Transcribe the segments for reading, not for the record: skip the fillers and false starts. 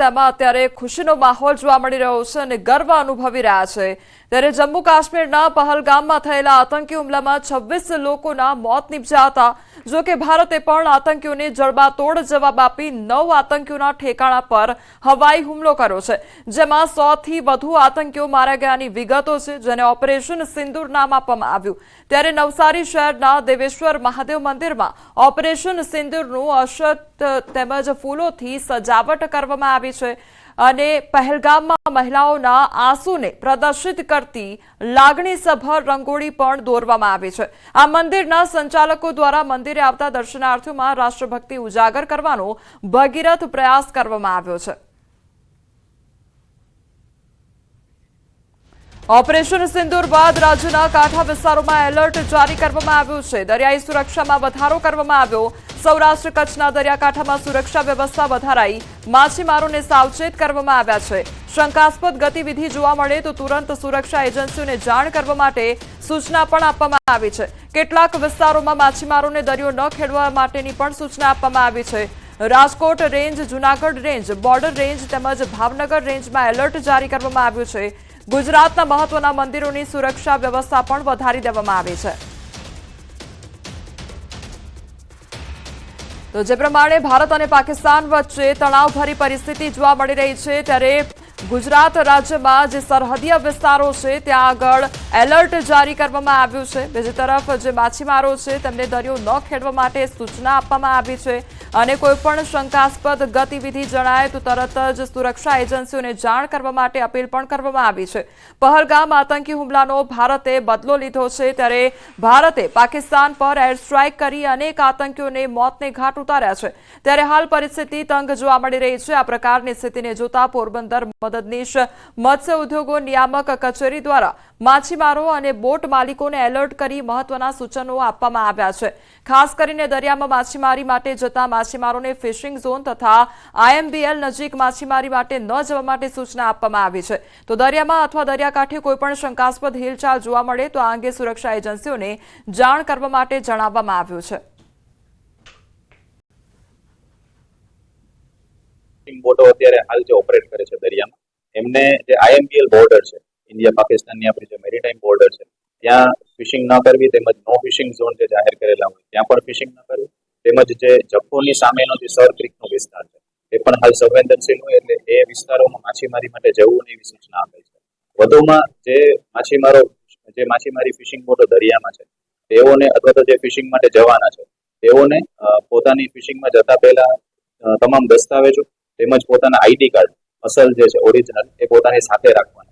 તેમાં અત્યારે ખુશીનો માહોલ જોવા મળી રહ્યો છે અને ગર્વ અનુભવી રહ્યા છે। ત્યારે જમ્મુ કાશ્મીરના પહલગામમાં થયેલા આતંકી હુમલામાં 26 લોકોના મોત નીપજ્યા હતા। જો કે ભારતે પણ આતંકીઓને જડબાતોડ જવાબ આપી 9 આતંકીઓના ઠેકાણા પર હવાઈ હુમલો કર્યો છે, જેમાં 100થી વધુ આતંકીઓ માર્યા ગયાની વિગતો છે, જેને ઓપરેશન સિંદૂર નામ આપવામાં આવ્યું। ત્યારે નવસારી શહેરના દેવેશ્વર મહાદેવ મંદિરમાં ઓપરેશન સિંદૂરનું અક્ષત તેમજ ફૂલોથી સજાવટ કરવામાં આવી છે અને પહેલગામમાં મહિલાઓના આંસુને પ્રદર્શિત કરતી લાગણીસભર રંગોળી પણ દોરવામાં આવી છે। આ મંદિરના સંચાલકો દ્વારા મંદિરે આવતા દર્શનાર્થીઓમાં રાષ્ટ્રભક્તિ ઉજાગર કરવાનો ભગીરથ પ્રયાસ કરવામાં આવ્યો છે। ઓપરેશન સિંદૂર બાદ રાજ્યના કાંઠા વિસ્તારોમાં એલર્ટ જારી કરવામાં આવ્યું છે। દરિયાઈ સુરક્ષામાં વધારો કરવામાં આવ્યો। સૌરાષ્ટ્ર કચ્છના દરિયાકાંઠામાં સુરક્ષા વ્યવસ્થા વધારાઈ। માછીમારોને સાવચેત કરવામાં આવ્યા છે। શંકાસ્પદ ગતિવિધિ જોવા મળે તો તુરંત સુરક્ષા એજન્સીઓને જાણ કરવા માટે સૂચના પણ આપવામાં આવી છે। કેટલાક વિસ્તારોમાં માછીમારોને દરિયો ન ખેડવા માટેની પણ સૂચના આપવામાં આવી છે। Rajkot range, Junagadh range, border range તેમજ ભાવનગર રેન્જમાં એલર્ટ જારી કરવામાં આવ્યું છે। ગુજરાતના મહત્વના મંદિરોની સુરક્ષા વ્યવસ્થા પણ વધારી દેવામાં આવી છે। તો જે પ્રમાણે ભારત અને પાકિસ્તાન વચ્ચે તણાવભરી પરિસ્થિતિ જોવા મળી રહી છે, ત્યારે ગુજરાત રાજ્યમાં જે સરહદીય વિસ્તારો છે ત્યાં આગળ એલર્ટ જારી કરવામાં આવ્યું છે। બીજી તરફ જે માછીમારો છે તેમને દરિયો ન ખેડવા માટે સૂચના આપવામાં આવી છે અને કોઈપણ શંકાસ્પદ ગતિવિધિ જણાય તો તરત જ સુરક્ષા એજન્સીઓને જાણ કરવા માટે અપીલ પણ કરવામાં આવી છે। પહલગામ આતંકી હુમલાનો ભારતે બદલો લીધો છે, ત્યારે ભારતે પાકિસ્તાન પર એર સ્ટ્રાઇક કરી અનેક આતંકીઓને મોતને ઘાટ ઉતાર્યા છે। ત્યારે હાલ પરિસ્થિતિ તંગ જોવા મળી રહી છે। આ પ્રકારની સ્થિતિને જોતા પોરબંદર મદદનીશ મત્સ્ય ઉદ્યોગો નિયામક કચેરી દ્વારા માછીમારો અને બોટ માલિકોને એલર્ટ કરી મહત્વના સૂચનો આપવામાં આવ્યા છે। ખાસ કરીને દરિયામાં માછીમારી માટે જતા માછીમારોને ફિશિંગ ઝોન તથા IMBL નજીક માછીમારી માટે ન જવા માટે સૂચના આપવામાં આવી છે। તો દરિયામાં અથવા દરિયાકાંઠે કોઈપણ શંકાસ્પદ હિલચાલ જોવા મળે તો આ અંગે સુરક્ષા એજન્સીઓને જાણ કરવા માટે જણાવવામાં આવ્યું છે। બોટો અત્યારે હાલ જે ઓપરેટ કરે છે દરિયામાં, એમને જે IMBL બોર્ડર છે, ઇન્ડિયા પાકિસ્તાનની આપણી જે મેરીટાઈમ બોર્ડર છે, ત્યાં ફિશિંગ ન કરવી તેમજ નો ફિશિંગ ઝોન જે જાહેર કરેલા હોય ત્યાં પણ ફિશિંગ ન કરવી, તેમજ જે જખૌની સામેનો જે સર ક્રીકનો વિસ્તાર છે એ પણ હાલ સંવેદનશીલ હોય એટલે એ વિસ્તારોમાં માછીમારી માટે જવું નહીં એવી સૂચના આપે છે। વધુમાં જે માછીમારી ફિશિંગ બોટો દરિયામાં છે તેઓને અથવા તો જે ફિશિંગ માટે જવાના છે તેઓને પોતાની ફિશિંગમાં જતા પહેલા તમામ દસ્તાવેજો તેમજ પોતાના ID કાર્ડ અસલ જે છે ઓરિજિનલ એ પોતાની સાથે રાખવાના।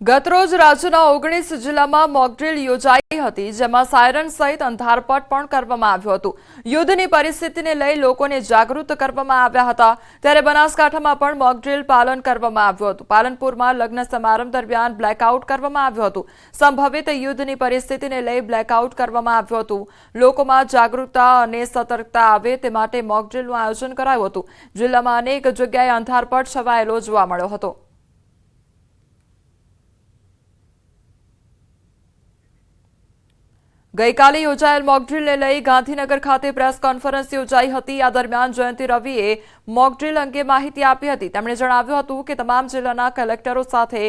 ગતરોજ રાજ્યના 19 જિલ્લામાં મોકડ્રીલ યોજાઈ હતી, જેમાં સાયરન સહિત અંધારપટ પણ કરવામાં આવ્યું હતું। યુદ્ધની પરિસ્થિતિને લઈ લોકોને જાગૃત કરવામાં આવ્યા હતા। ત્યારે બનાસકાંઠામાં પણ મોકડ્રીલ પાલન કરવામાં આવ્યું હતું। પાલનપુરમાં લગ્ન સમારંભ દરમિયાન બ્લેકઆઉટ કરવામાં આવ્યું હતું। સંભવિત યુદ્ધની પરિસ્થિતિને લઈ બ્લેકઆઉટ કરવામાં આવ્યું હતું। લોકોમાં જાગૃતતા અને સતર્કતા આવે તે માટે મોકડ્રીલનું આયોજન કરાયું હતું। જિલ્લામાં અનેક જગ્યાએ અંધારપટ છવાયેલો જોવા મળ્યો હતો। ગઈકાલે યોજાયેલ મોકડ્રીલને લઈ ગાંધીનગર ખાતે પ્રેસ કોન્ફરન્સ યોજાઈ હતી। આ દરમિયાન જયંતિ રવિએ મોકડ્રીલ અંગે માહિતી આપી હતી। તેમણે જણાવ્યું હતું કે તમામ જિલ્લાના કલેક્ટરો સાથે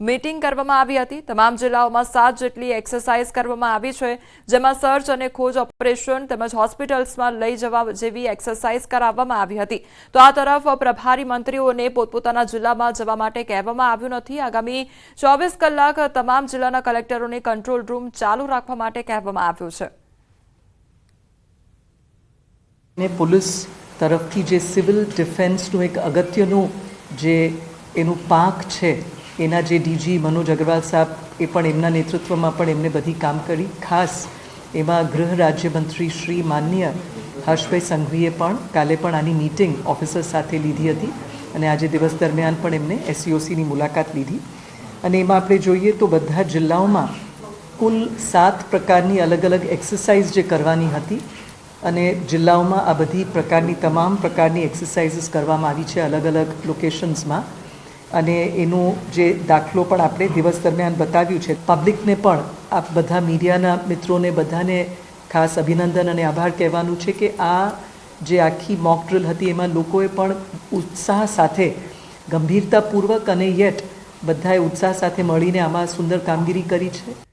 મીટિંગ કરવામાં આવી હતી। તમામ જિલ્લાઓમાં 7 જેટલી એક્સરસાઇઝ કરવામાં આવી છે, જેમાં સર્ચ અને ખોજ ઓપરેશન તેમજ હોસ્પિટલ્સમાં લઈ જવા જેવી એક્સરસાઇઝ કરાવવામાં આવી હતી। તો આ તરફ પ્રભારી મંત્રીઓને પોતપોતાના જિલ્લામાં જવા માટે કહેવામાં આવ્યું નથી। આગામી 24 કલાક તમામ જિલ્લાના કલેક્ટરોને કંટ્રોલ રૂમ ચાલુ રાખવા માટે કહેવામાં આવ્યું છે। ને પોલીસ તરફથી જે સિવિલ ડિફેન્સનું એક અગત્યનું જે એનું પાંખ છે, એના જે DG મનોજ અગ્રવાલ સાહેબ એ પણ એમના નેતૃત્વમાં પણ એમને બધી કામ કરી। ખાસ એમાં ગૃહ રાજ્યમંત્રી શ્રી માનનીય હર્ષભાઈ સંઘવીએ પણ કાલે પણ આની મીટિંગ ઓફિસર્સ સાથે લીધી હતી અને આજે દિવસ દરમિયાન પણ એમને SCOCની મુલાકાત લીધી અને એમાં આપણે જોઈએ તો બધા જિલ્લાઓમાં કુલ 7 પ્રકારની અલગ અલગ એક્સરસાઇઝ જે કરવાની હતી અને જિલ્લાઓમાં આ બધી પ્રકારની તમામ પ્રકારની એક્સરસાઇઝીસ કરવામાં આવી છે અલગ અલગ લોકેશન્સમાં અને એનો જે દાખલો પણ આપણે દિવસ દરમિયાન બતાવ્યું છે। પબ્લિકને પણ આ બધા મીડિયાના મિત્રોને બધાને ખાસ અભિનંદન અને આભાર કહેવાનું છે કે આ જે આખી મોક ડ્રિલ હતી એમાં લોકોએ પણ ઉત્સાહ સાથે ગંભીરતાપૂર્વક અને યet બધાએ ઉત્સાહ સાથે મળીને આમાં સુંદર કામગીરી કરી છે.